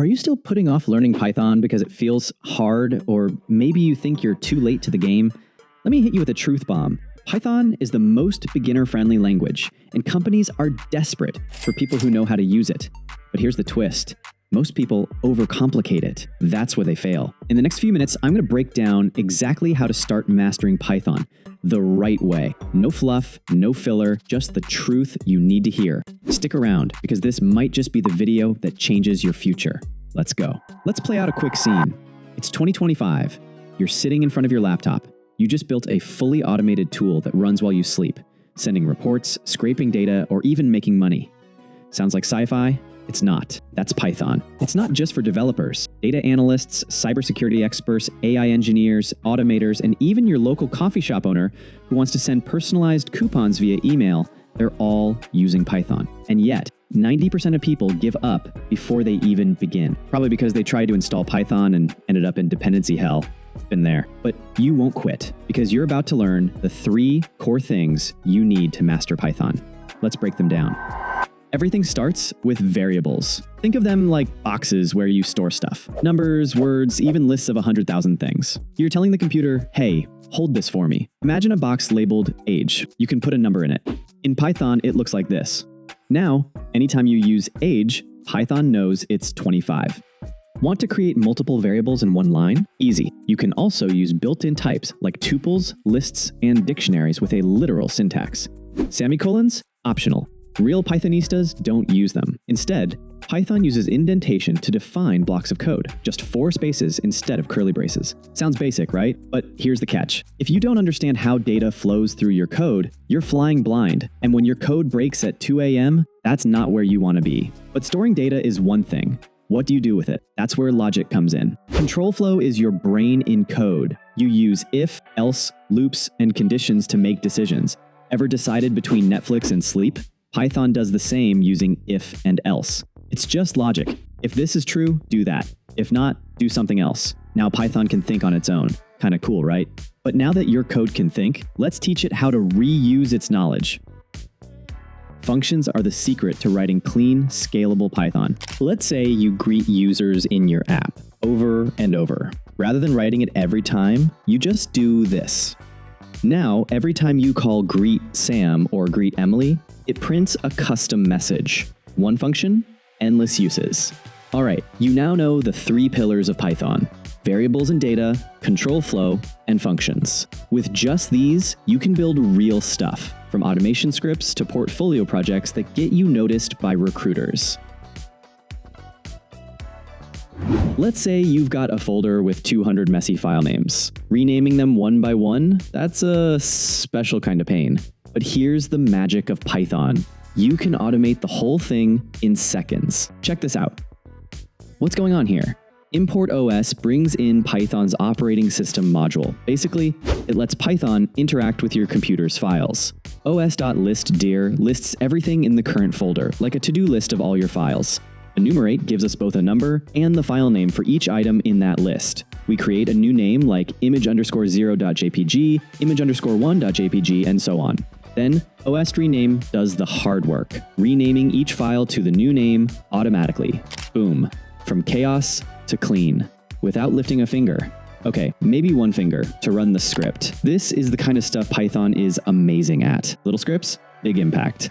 Are you still putting off learning Python because it feels hard, or maybe you think you're too late to the game? Let me hit you with a truth bomb. Python is the most beginner-friendly language, and companies are desperate for people who know how to use it. But here's the twist. Most people overcomplicate it. That's where they fail. In the next few minutes, I'm going to break down exactly how to start mastering Python the right way. No fluff, no filler, just the truth you need to hear. Stick around, because this might just be the video that changes your future. Let's go. Let's play out a quick scene. It's 2025. You're sitting in front of your laptop. You just built a fully automated tool that runs while you sleep, sending reports, scraping data, or even making money. Sounds like sci-fi? It's not. That's Python. It's not just for developers. Data analysts, cybersecurity experts, AI engineers, automators, and even your local coffee shop owner who wants to send personalized coupons via email, they're all using Python. And yet, 90% of people give up before they even begin. Probably because they tried to install Python and ended up in dependency hell. Been there. But you won't quit, because you're about to learn the 3 core things you need to master Python. Let's break them down. Everything starts with variables. Think of them like boxes where you store stuff. Numbers, words, even lists of 100,000 things. You're telling the computer, hey, hold this for me. Imagine a box labeled age. You can put a number in it. In Python, it looks like this. Now, anytime you use age, Python knows it's 25. Want to create multiple variables in one line? Easy. You can also use built-in types like tuples, lists, and dictionaries with a literal syntax. Semicolons? Optional. Real Pythonistas don't use them. Instead, Python uses indentation to define blocks of code, just 4 spaces instead of curly braces. Sounds basic, right? But here's the catch. If you don't understand how data flows through your code, you're flying blind. And when your code breaks at 2 a.m., that's not where you want to be. But storing data is one thing. What do you do with it? That's where logic comes in. Control flow is your brain in code. You use if, else, loops, and conditions to make decisions. Ever decided between Netflix and sleep? Python does the same using if and else. It's just logic. If this is true, do that. If not, do something else. Now Python can think on its own. Kinda cool, right? But now that your code can think, let's teach it how to reuse its knowledge. Functions are the secret to writing clean, scalable Python. Let's say you greet users in your app over and over. Rather than writing it every time, you just do this. Now, every time you call greet Sam or greet Emily, it prints a custom message. One function, endless uses. All right, you now know the 3 pillars of Python: variables and data, control flow, and functions. With just these, you can build real stuff, from automation scripts to portfolio projects that get you noticed by recruiters. Let's say you've got a folder with 200 messy file names. Renaming them one by one, that's a special kind of pain. But here's the magic of Python. You can automate the whole thing in seconds. Check this out. What's going on here? Import OS brings in Python's operating system module. Basically, it lets Python interact with your computer's files. os.listdir lists everything in the current folder, like a to-do list of all your files. Enumerate gives us both a number and the file name for each item in that list. We create a new name like image_0.jpg, image_1.jpg, and so on. Then, OS rename does the hard work, renaming each file to the new name automatically. Boom. From chaos to clean, without lifting a finger. Okay, maybe one finger to run the script. This is the kind of stuff Python is amazing at. Little scripts, big impact.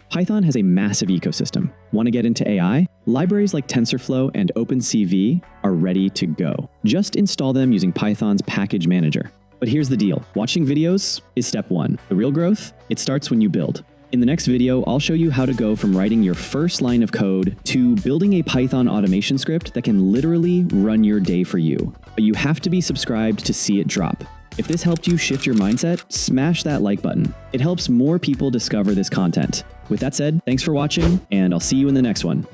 Python has a massive ecosystem. Want to get into AI? Libraries like TensorFlow and OpenCV are ready to go. Just install them using Python's package manager. But here's the deal. Watching videos is step 1. The real growth? It starts when you build. In the next video, I'll show you how to go from writing your first line of code to building a Python automation script that can literally run your day for you. But you have to be subscribed to see it drop. If this helped you shift your mindset, smash that like button. It helps more people discover this content. With that said, thanks for watching, and I'll see you in the next one.